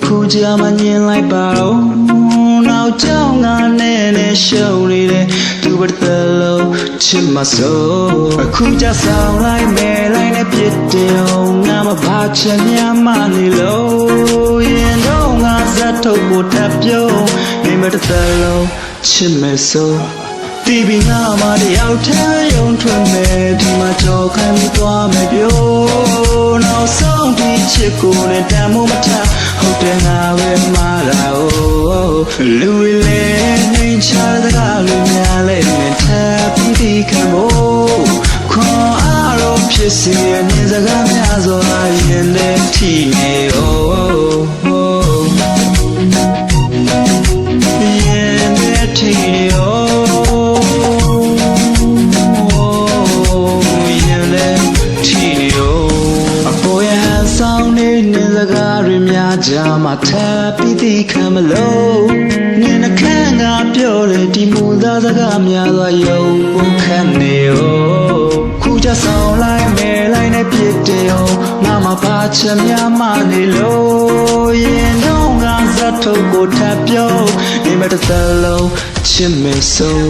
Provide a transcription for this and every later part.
ခုကြမှာညင်လိုက်ပါတော့နောက်ကြောင်းငါနဲ့နဲ့ရှုံနေတဲ့သူဘတ်တယ်လို့ချစ်မစိုးအခုကြဆောင်လိုက်မယ်လိုက်နဲ့ပြစ်တယ်ငါမဘာချင်များမနေလို့ရင်တော့ငါဇတ်ထုတ်ဖို့ထပ်ပြုံးနေမတယ်လို့ချစ်မစိုးတီဗီငါမတယောက်ထဲရုံထွက်မယ်ဒီမှာကြော်ခံပြီးသွားမယ်ပြောနောက်ဆုံးဒီချစ်ကိုနဲ့တန်မို့မထဟုတ်တယ်ငါပဲမှားတာလူလေးနေချတဲ့ကားလူများလေးနဲ့ထပ်ပြီးခံဖို့ခွန်အားတော့ဖြစ်စေနေစကားများစွာရင်နဲ့ထီနေရင်နဲ့ထီနေကြမှာထပ်ပြီးသိခံမလို့နင်နှခမ်းကပြောတယ်ဒီမူသားစကားများစွာယုံဖို့ခက်နေခုကြဆောင်လိုက်မယ်လိုက်နဲ့ပြစ်တယ်ငါမပါချင်များမနေလို့ရင်တော့ငါဇတ်ထုတ်ကိုထပ်ပြောနေမတဲ့လုံးချစ်မေဆို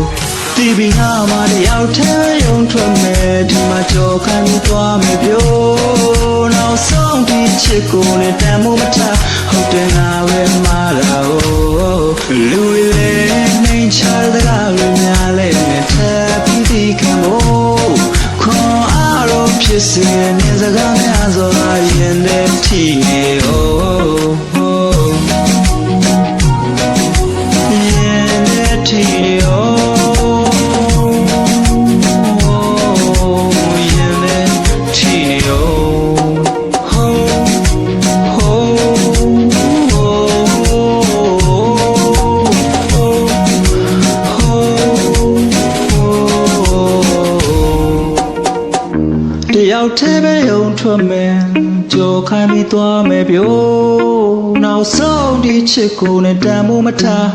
တီဗီငါမတယောက်ထဲရုံထွက်မယ်ဒီမှာကြော်ခံပြီးသွားမယ်ပြောနောက်ဆုံးဒီချစ်ကိုနဲ့တန်မို့မထဟုတ်တယ်ငါပဲမှားတာလူလေးနေချတဲ့ကားလူများလေးနဲ့ထပ်ပြီးခံဖို့ခွန်အားတော့ဖြစ်စေနေစကားများစွာရင်နဲ့ထီနေရင်နဲ့ထီနေတယောက်ထဲပဲယုံထွက်မယ်ကြော်ခိုင်းပြီးသွားမယ်ပြောနောက်ဆုံးဒီချစ်ကိုနဲ့တန်မို့မထား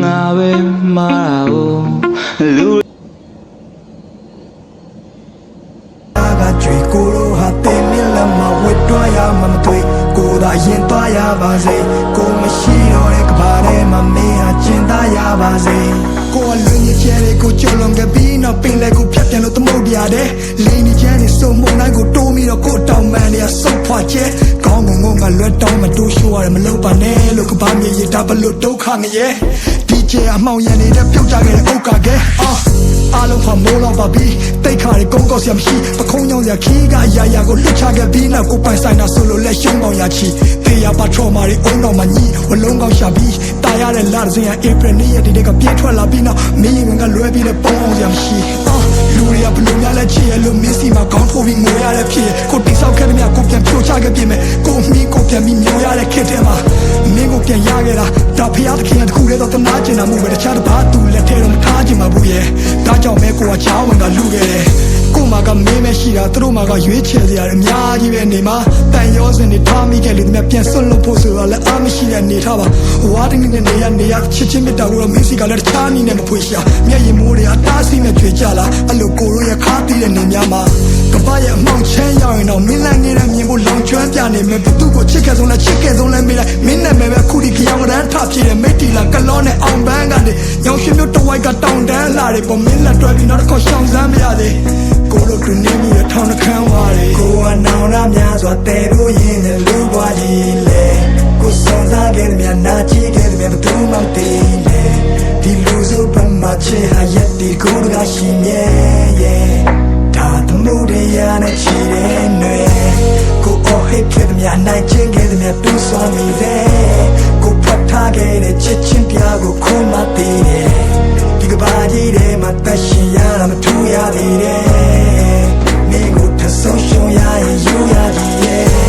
ငါပဲမှားတာလူကကြွေကိုလိုဟာတင်မြလမဝတ်တွားရမှာမတွေ့ကိုသာရင်သွားရပါစေကိုမရှိတော့တဲ့ကဘာထဲမှာမင်းဟာကျင်သားရပါစေကိုကလွင်ရချဲတွေကိုကြုံလုံးခဲ့ပြီးနောက်ပင်လဲကိုဖြတ်ပြန်လို့သမုတ်ပြတဲ့လိန်နေချမ်းနေစုံမုံနိုင်ကိုတိုးပြီးတော့ကိုတောင်မှန်နေရဆုတ်ဖွာချဲခေါင်းငုံငါလွတ်တောင်းမတိုးရှိုးရတယ်မလုပ်ပါနဲ့လို့ကဘာမြေရတာဘလို့ဒုက္ခငရဲဒီကျအမောင်ရနေတဲ့ပြုတ်ကြခဲ့တဲ့ဥက္ကာကဲအားလုံးဖမိုးလောက်ပါပြီတိတ်ခါတွေကုန်းကောက်စရာမရှိပခုံးကြောင်စရာခီးကရာရာကိုလွတ်ချခဲ့ပြီးနောက်ကိုပိုင်ဆိုင်တာဆိုလို့လက်ရှုံးပေါင်ရချီတေးရပါထော်မာတွေအုံတော်မှာညီဝလုံးကောက်ရှာပြီးတာရတဲ့လာစင်ရဧပြီနေ့ရက်ဒီနေ့ကပြည့်ထွက်လာပြီးနောက်မင်းရင်ကလွဲပြီးတဲ့ပုံအောင်စရာမရှိလူတွေကဘလို့များလဲချီရလို့မင်းစီမှာခေါင်းထိုးပြီးငိုရတဲ့ဖြစ်ကိုတိဆောက်ခဲ့တဲ့မြတ်ကိုပြန်ဖြိုချခဲ့ပြင်မဲ့ကိုမီးကိုပြန်ပြီးမျိုးရတဲ့ခက်တဲ့မှာမင်းကိုပြန်ရခဲ့တာဒါဖျားသခင်တခုတည်းတော့တနာကျင်တာမှုပဲတခြားတစ်ပါးသူလက်ထဲတော့မထားချင်ပါဘူးရဲ့ဒါကြောင့်မဲကိုကချားဝင်ကလူခဲ့တယ်ကိုမကမင်းမရှိတာသူတို့မကရွေးချယ်စရာအများကြီးပဲနေမှာတန်ရောစင်နေထားမိခဲ့လေဒီမြပြန်စွန့်လို့ဖို့ဆိုတော့လည်းအားမရှိတဲ့နေထားပါဝါတင်းနဲ့နေရချစ်ချင်းမြတ်တာကိုတော့မင်းစီကလည်းတခြားနည်းနဲ့မဖွေရှာမျက်ရည်မိုးတွေအတားဆီးနဲ့ကြွေကြလာအဲ့လိုကိုရိုးရခါတီးတဲ့နေများမှာကပရဲ့အမောင်ချမ်းရောက်ရင်တော့မင်းလိုက်နေတဲ့မြင်ဖို့လောင်ကျွမ်းပြနေမယ်သူ့ကိုချစ်ခဲ့ဆုံးလဲချစ်ခဲ့ဆုံးလဲမေးလိုက်မင်းနဲ့မဲပဲခုဒီကြောင်ရန်ထဖြစ်တဲ့မိတီလာကလောနဲ့အောင်ပန်းကနေညောင်ရွှေမျိုးတဝိုက်ကတောင်တန်းလာတယ်ပေါ်မင်းလက်တွဲပြီးနောက်တစ်ခေါက်ရှောင်စမ်းမရသေးကိုလိုတူနေမိရထောင်းနှခမ်းဝါးတယ်ကိုကနောင်ရများစွာတဲလို့ရင်လည်းလူပွားကြီးလေကိုစောစားခဲ့တဲ့များနာချီခဲ့တဲ့များဘသူမှမသိလေဒီလူစုပမာချေဟာရက်ဒီကိုကရှိမြဲရဲ့ဒါတမှုတွေရနဲ့ချီတဲ့နွေကိုအော်ဟစ်ခဲ့တဲ့များနိုင်ချင်းခဲ့တဲ့များတူးဆွမ်းမိတယ်ကိုဖတ်ထားခဲ့တဲ့ချစ်ချင်းပြားကိုခုံးမသိတယ်ဒီကဘာကြီးထဲမှာတက်ရှင်ရတာမထူရသေးတယ်မင်းကိုထဆုံးရှုံးရရင်ယူရသည်ရဲ့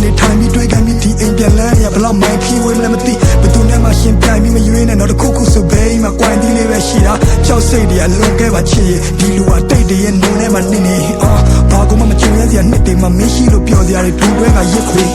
နေထိုင်ပြီးတွေ့ခိုင်းပြီးဒီအိမ်ပြန်လန်းရဘလောက်မိုင်းဖြီးဝေးမလဲမသိဘသူနဲ့မှရှင်ပြိုင်ပြီးမရွေးနဲ့တော့တခုခုဆိုဘေးမှာကွိုင်းတီးလေးပဲရှိတာကြောက်စိတ်တွေကလွန်ခဲ့ပါချစ်ဒီလူကတိတ်တည်းရဲ့နုံထဲမှာနေဘာကမှမချင်ရစရာနှစ်တွေမှမရှိလို့ပြောစရာတွေဒူးတွဲကရစ်ခွေ